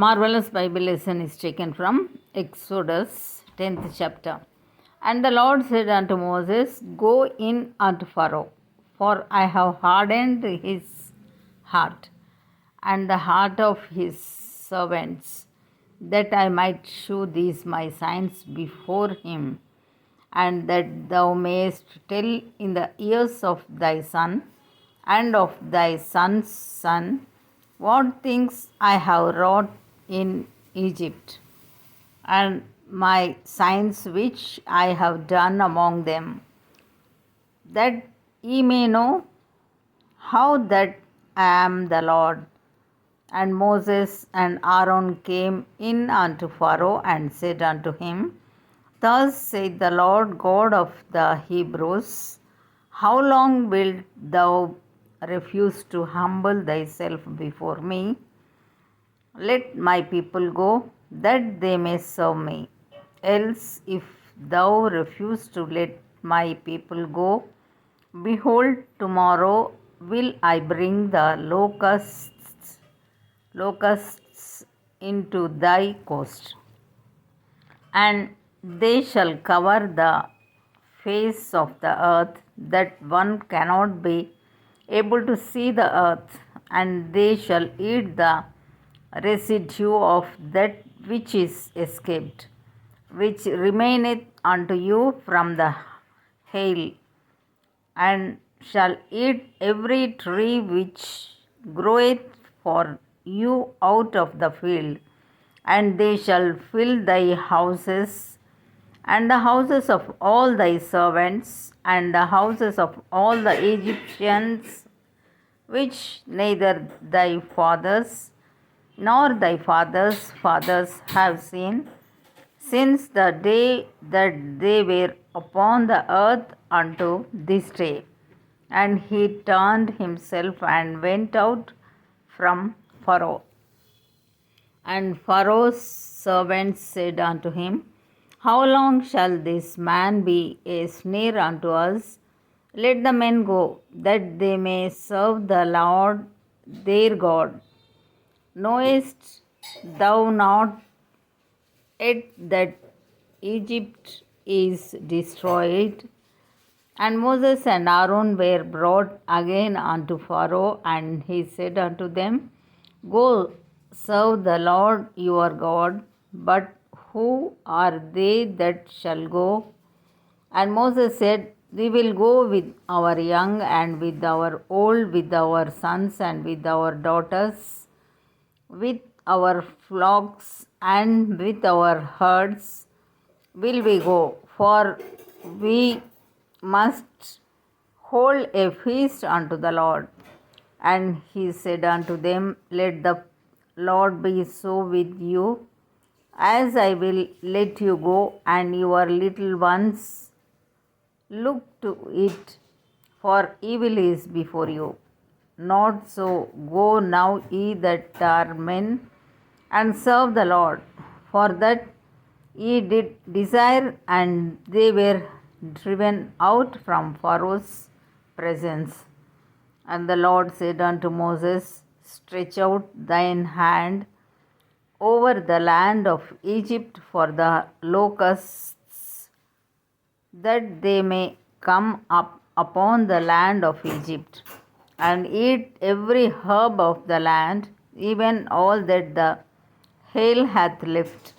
Marvelous Bible lesson is taken from Exodus 10th chapter. And the Lord said unto Moses, Go in unto Pharaoh, for I have hardened his heart and the heart of his servants, that I might shew these my signs before him, and that thou mayest tell in the ears of thy son and of thy son's son what things I have wrought in Egypt, and my signs which I have done among them, that ye may know how that I am the Lord. And Moses and Aaron came in unto Pharaoh and said unto him, Thus saith the Lord God of the Hebrews, How long wilt thou refuse to humble thyself before me? Let my people go, that they may serve me. Else, if thou refuse to let my people go, behold, tomorrow will I bring the locusts into thy coast, and they shall cover the face of the earth, that one cannot be able to see the earth, and they shall eat the residue of that which is escaped, which remaineth unto you from the hail, and shall eat every tree which groweth for you out of the field, and they shall fill thy houses, and the houses of all thy servants, and the houses of all the Egyptians, which neither thy fathers nor thy fathers' fathers have seen, since the day that they were upon the earth unto this day. And he turned himself and went out from Pharaoh. And Pharaoh's servants said unto him, How long shall this man be a snare unto us? Let the men go, that they may serve the Lord their God. Knowest thou not yet that Egypt is destroyed? And Moses and Aaron were brought again unto Pharaoh, and he said unto them, Go serve the Lord your God. But who are they that shall go? And Moses said, We will go with our young and with our old, with our sons and with our daughters, with our flocks and with our herds will we go, for we must hold a feast unto the Lord. And he said unto them, Let the Lord be so with you, as I will let you go, and your little ones look to it, for evil is before you. Not so, go now ye that are men, and serve the Lord, for that ye did desire, and they were driven out from Pharaoh's presence. And the Lord said unto Moses, Stretch out thine hand over the land of Egypt for the locusts, that they may come up upon the land of Egypt, and eat every herb of the land, even all that the hail hath left.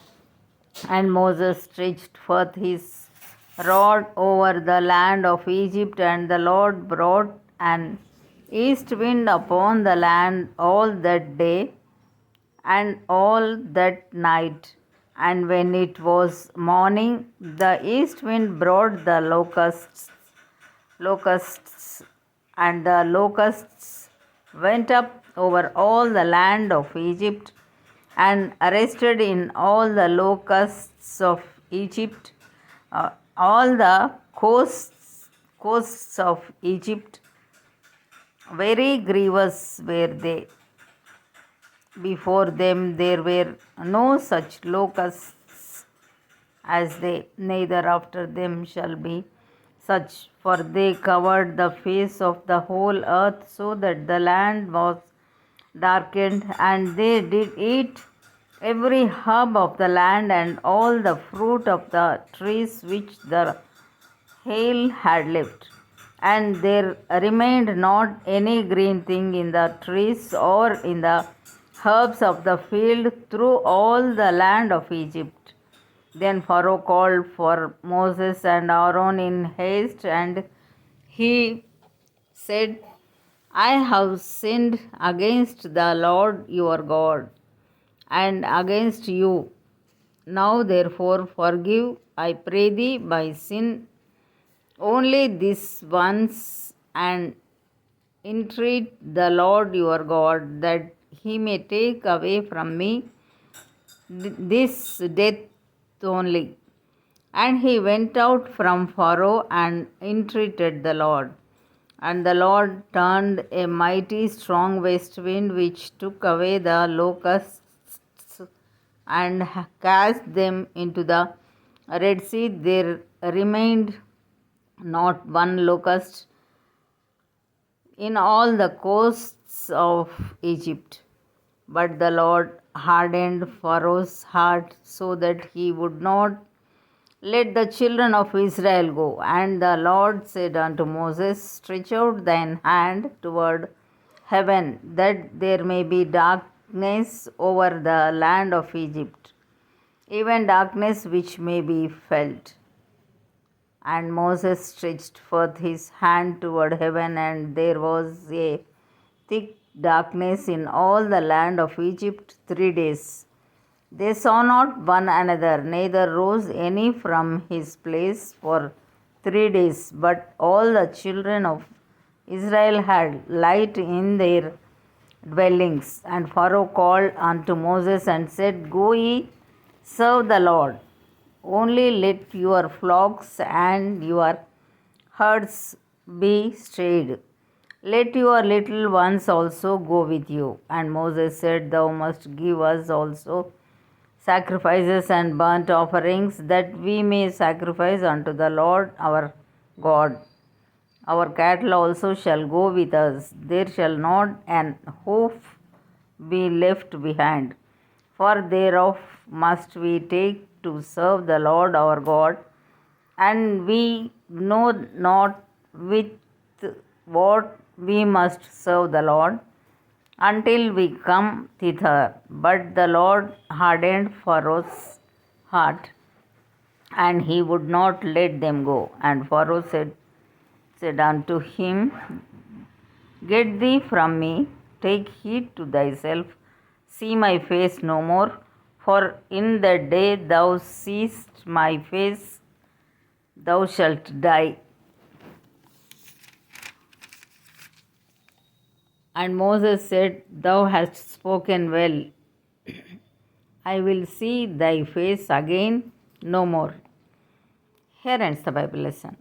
And Moses stretched forth his rod over the land of Egypt, and the Lord brought an east wind upon the land all that day and all that night. And when it was morning, the east wind brought the locusts, and the locusts went up over all the land of Egypt, and rested in all the locusts of Egypt, all the coasts of Egypt. Very grievous were they. Before them there were no such locusts as they, neither after them shall be such, for they covered the face of the whole earth, so that the land was darkened, and they did eat every herb of the land and all the fruit of the trees which the hail had left. And there remained not any green thing in the trees or in the herbs of the field through all the land of Egypt. Then Pharaoh called for Moses and Aaron in haste, and he said, I have sinned against the Lord your God and against you. Now therefore forgive, I pray thee, my sin only this once, and entreat the Lord your God that he may take away from me this death only. And he went out from Pharaoh and entreated the Lord. And the Lord turned a mighty strong west wind which took away the locusts and cast them into the Red Sea. There remained not one locust in all the coasts of Egypt. But the Lord hardened Pharaoh's heart so that he would not let the children of Israel go. And the Lord said unto Moses, Stretch out thine hand toward heaven, that there may be darkness over the land of Egypt, even darkness which may be felt. And Moses stretched forth his hand toward heaven, and there was a thick darkness in all the land of Egypt 3 days. They saw not one another, neither rose any from his place for 3 days. But all the children of Israel had light in their dwellings. And Pharaoh called unto Moses and said, Go ye, serve the Lord. Only let your flocks and your herds be strayed. Let your little ones also go with you. And Moses said, Thou must give us also sacrifices and burnt offerings, that we may sacrifice unto the Lord our God. Our cattle also shall go with us. There shall not an hoof be left behind, for thereof must we take to serve the Lord our God, and we know not with what we must serve the Lord until we come thither. But the Lord hardened Pharaoh's heart, and he would not let them go. And Pharaoh said unto him, Get thee from me, take heed to thyself, see my face no more, for in the day thou seest my face, thou shalt die. And Moses said, Thou hast spoken well. I will see thy face again no more. Here ends the Bible lesson.